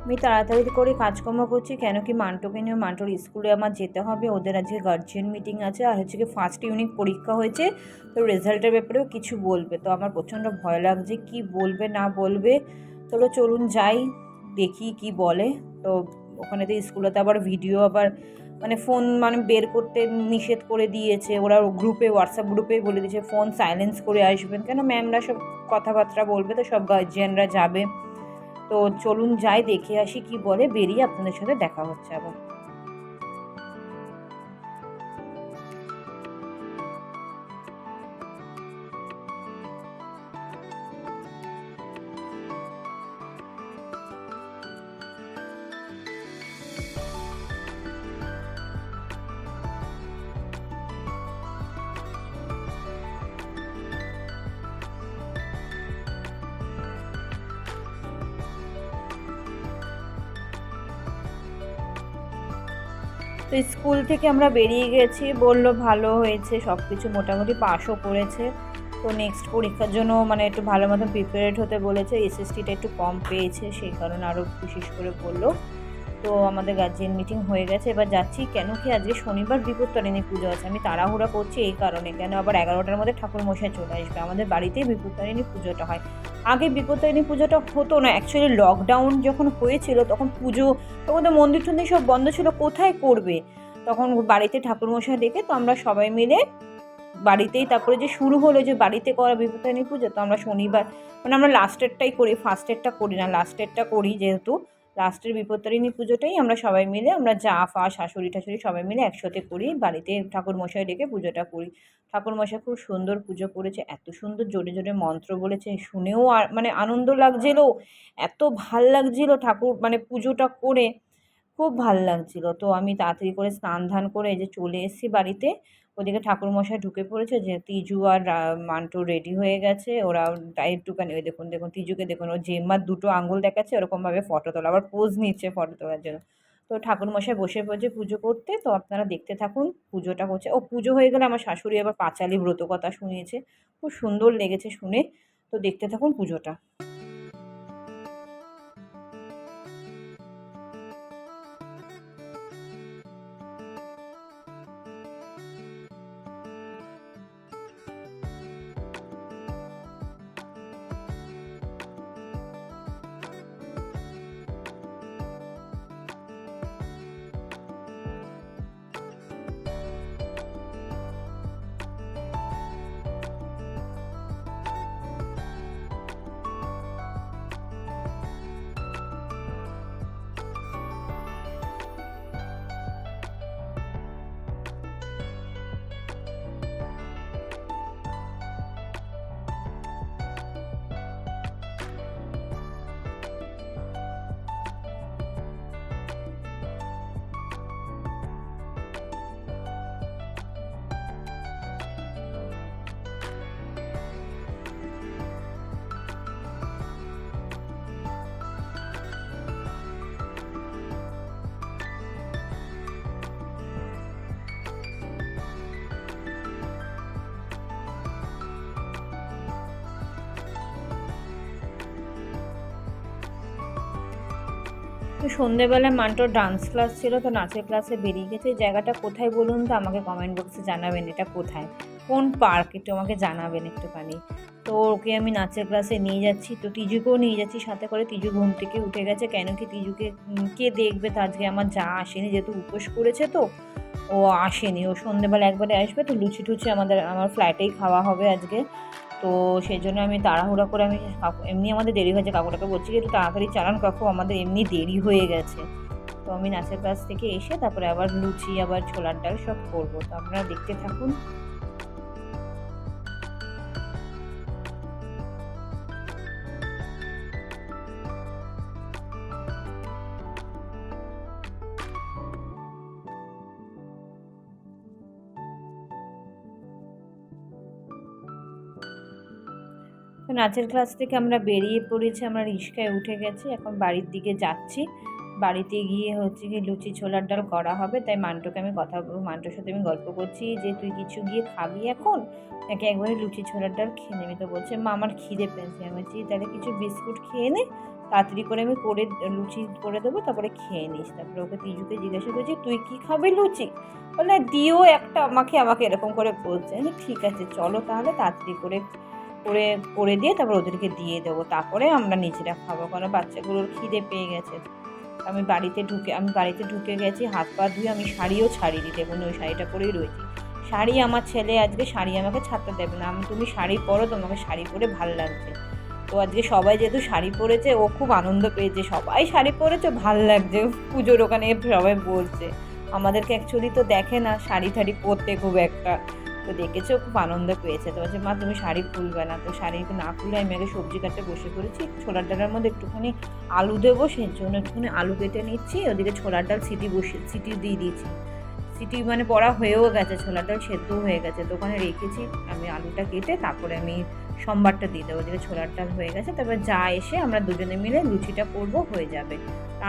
আমি তাড়াতাড়ি করে কাজকর্ম করছি, কেন কি মান্টুকে নিয়ে মান্টুর স্কুলে আমার যেতে হবে। ওদের আজকে গার্জিয়ান মিটিং আছে, আর হচ্ছে কি ফার্স্ট ইউনিট পরীক্ষা হয়েছে, তো রেজাল্টের ব্যাপারেও কিছু বলবে। তো আমার প্রচণ্ড ভয় লাগছে কি বলবে না বলবে। চলুন যাই, দেখি কি বলে। তো ওখানে তো স্কুলেতে আবার ভিডিও আবার ফোন বের করতে নিষেধ করে দিয়েছে ওরা। গ্রুপে, হোয়াটসঅ্যাপ গ্রুপে বলে দিয়েছে ফোন সাইলেন্স করে আসবেন, কেন ম্যামরা সব কথাবার্তা বলবে, তো সব গার্জিয়ানরা যাবে। তো চলুন যাই, দেখে আসি কি বলে, বেরিয়ে আপনাদের সাথে দেখা হচ্ছে আবার। তো স্কুল থেকে আমরা বেরিয়ে গেছি, বলল ভালো হয়েছে, সব কিছু মোটামুটি পাসও করেছে। তো নেক্সট পরীক্ষার জন্য একটু ভালো মতন প্রিপারেড হতে বলেছে। এসএসটিটা একটু কম পেয়েছে, সেই কারণে আরও বিশেষ করে বললো। তো আমাদের গার্জিয়ান মিটিং হয়ে গেছে, এবার যাচ্ছি। কেন কি আজকে শনিবার বিপত্তারিণী পুজো আছে, আমি তাড়াহুড়া করছি এই কারণে, কেন আবার 11টার মধ্যে ঠাকুরমশাই চলে আসবে। আমাদের বাড়িতেই বিপত্তারিণী পুজোটা হয়। আগে বিপত্তারিণী পুজোটা হতো না, অ্যাকচুয়ালি লকডাউন যখন হয়েছিল তখন পুজো, তখন তো মন্দির টন্দির সব বন্ধ ছিল, কোথায় করবে। তখন বাড়িতে ঠাকুরমশাই ডেকে, তো আমরা সবাই মিলে বাড়িতেই, তারপরে যে শুরু হলো যে বাড়িতে করা বিপত্তারিণী পুজো, তো আমরা শনিবার আমরা লাস্টেরটাই করি, ফার্স্টেরটা করি না, লাস্টেরটা করি, যেহেতু লাস্টের বিপত্তারিণী পুজোটাই আমরা সবাই মিলে, আমরা যা ফা শাশুড়ি টাশুড়ি সবাই মিলে একসাথে করি, বাড়িতে ঠাকুরমশাই ডেকে পুজোটা করি। ঠাকুরমশাই খুব সুন্দর পুজো করেছে, এত সুন্দর জোরে জোরে মন্ত্র বলেছে, শুনেও আর আনন্দ লাগছিল, এত ভাল লাগছিল ঠাকুর পুজোটা করে, খুব ভাল লাগছিল। তো আমি তাড়াতাড়ি করে স্নান ধান করে এই যে চলে এসেছি বাড়িতে। ওদিকে ঠাকুরমশাই ঢুকে পড়েছে, যে তিজু আর মান্টু রেডি হয়ে গেছে। ওরা তাই একটুখানি, ওই দেখুন দেখুন তিজুকে দেখুন, ও জেম্মার দুটো আঙুল দেখাচ্ছে, ওরকমভাবে ফটো তোলা, আবার পোজ নিচ্ছে ফটো তোলার জন্য। তো ঠাকুরমশাই বসে পড়েছে পুজো করতে, তো আপনারা দেখতে থাকুন পুজোটা করছে। ও পুজো হয়ে গেলে আমার শাশুড়ি আবার পাঁচালি ব্রত কথা শুনিয়েছে, খুব সুন্দর লেগেছে শুনে। তো দেখতে থাকুন পুজোটা। তো সন্ধেবেলায় মান্টোর ডান্স ক্লাস ছিল, তো নাচের ক্লাসে বেরিয়ে গেছে। জায়গাটা কোথায় বলুন তো, আমাকে কমেন্ট বক্সে জানাবেন এটা কোথায়, কোন পার্ক, একটু আমাকে জানাবেন একটুখানি। তো ওকে আমি নাচের ক্লাসে নিয়ে যাচ্ছি, তো তিজুকেও নিয়ে যাচ্ছি সাথে করে। তিজু ঘুম থেকে উঠে গেছে, কেন কি তিজুকে কে দেখবে, তো আজকে আমার যা আসেনি, যেহেতু উপোস করেছে, তো ও আসেনি। ও সন্ধেবেলা একবারে আসবে, তো লুচি টুচি আমার ফ্ল্যাটেই খাওয়া হবে আজকে। তো সেই জন্য আমি তাড়াহুড়া করে, আমি কাকু, এমনি আমাদের দেরি হয়েছে, কাকুটাকে বলছি যে একটু তাড়াতাড়ি চালান কাকু, আমাদের এমনি দেরি হয়ে গেছে। তো আমি নাচের ক্লাস থেকে এসে তারপরে আবার লুচি, আবার ছোলার ডাল সব করবো, তো আপনারা দেখতে থাকুন। তো নাচের ক্লাস থেকে আমরা বেরিয়ে পড়েছি, আমরা রিক্সায় উঠে গেছি, এখন বাড়ির দিকে যাচ্ছি। বাড়িতে গিয়ে হচ্ছে কি লুচি ছোলার ডাল করা হবে, তাই মান্টুকে আমি মান্টুর সাথে আমি গল্প করছি যে তুই কিছু গিয়ে খাবি এখন, নাকি একবারে লুচি ছোলার ডাল খেয়ে নেবি। তো বলছে মা আমার খিদে পেয়েছে। আমি বলছি তাহলে কিছু বিস্কুট খেয়ে নে, তাড়াতাড়ি করে আমি করে লুচি করে দেবো, তারপরে খেয়ে নিস। তারপরে ওকে তিজুকে জিজ্ঞাসা করছি, তুই কি খাবি লুচি? বলে দিও একটা আমাকে, আমাকে এরকম করে বলছে। ঠিক আছে চলো তাহলে তাড়াতাড়ি করে করে করে দিয়ে তারপর ওদেরকে দিয়ে দেবো, তারপরে আমরা নিজেরা খাবো, কারণ বাচ্চাগুলোর খিদে পেয়ে গেছে। আমি বাড়িতে ঢুকে গেছি, হাত পা ধুয়ে আমি শাড়িও ছাড়িনি, দেখুন ওই শাড়িটা পরেই রয়েছি। শাড়ি আমার ছেলে আজকে শাড়ি আমাকে ছাড়তে দেবে না, তুমি শাড়ি পরো, তোমাকে শাড়ি পরে ভাল লাগছে। তো আজকে সবাই যেহেতু শাড়ি পরেছে, ও খুব আনন্দ পেয়েছে, সবাই শাড়ি পরেছে ভাল লাগছে, পুজোর ওখানে সবাই বলছে। আমাদেরকে অ্যাকচুয়ালি তো দেখে না শাড়ি ঠাড়ি পরতে খুব একটা, তো দেখেছে, খুব আনন্দ পেয়েছে। তো বলছে মা তুমি শাড়ি খুলবে না, তো শাড়ি না খুলে আমি আগে সবজি কাটতে বসে পড়েছি, ছোলার ডালের মধ্যে একটুখানি আলু দেবো, সেই জন্য একটুখানি আলু কেটে নিচ্ছি, ওদিকে ছোলার ডাল সিটি দিয়ে দিয়েছি, সিটি মানে পড়া হয়েও গেছে, ছোলার ডাল সেদ্ধও হয়ে গেছে, তো ওখানে রেখেছি। আমি আলুটা কেটে তারপরে আমি সোমবারটা দিয়ে দেবো, ওদিকে ছোলার ডাল হয়ে গেছে, তারপর যা এসে আমরা দুজনে মিলে লুচিটা করবো, হয়ে যাবে।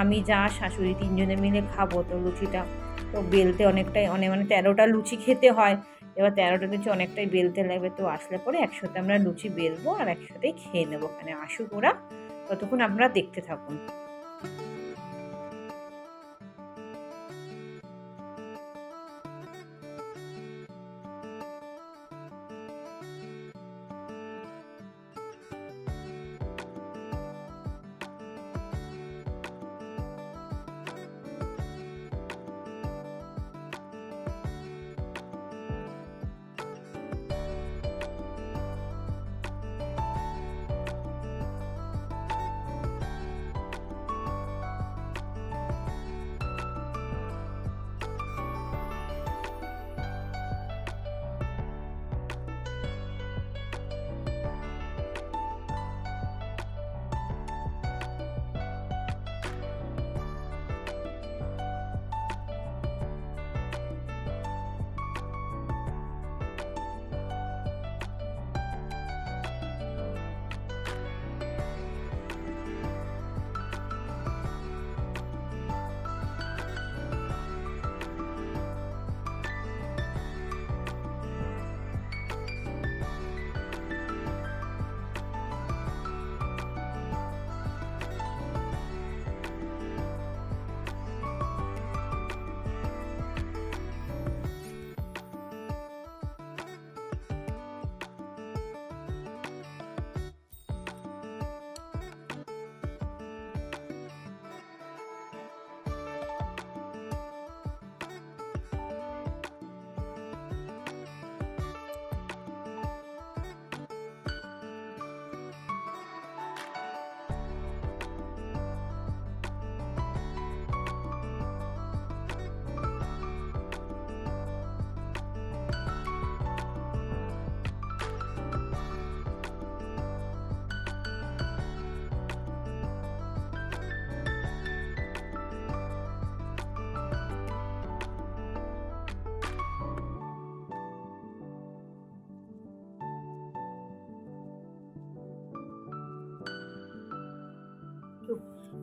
আমি যা শাশুড়ি তিনজনে মিলে খাবো, তো লুচিটা তো বেলতে অনেকটাই মানে 13টা লুচি খেতে হয়, এবার 13টা লুচি অনেকটাই বেলতে লাগবে, তো আসলে পরে একসাথে আমরা লুচি বেলবো আর একসাথেই খেয়ে নেবো। ওখানে আসুক ওরা, ততক্ষণ আপনারা দেখতে থাকুন।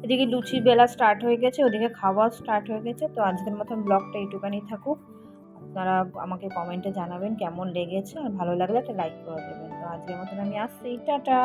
এদিকে লুচি বেলা স্টার্ট হয়ে গেছে, ওদিকে খাওয়া স্টার্ট হয়ে গেছে। তো আজকের মতন ব্লগটা এইটুখানি থাকুক। আপনারা আমাকে কমেন্টে জানাবেন কেমন লেগেছে, আর ভালো লাগলে একটা লাইক করে দেবেন। তো আজকের মতন আমি আসছি, টাটা।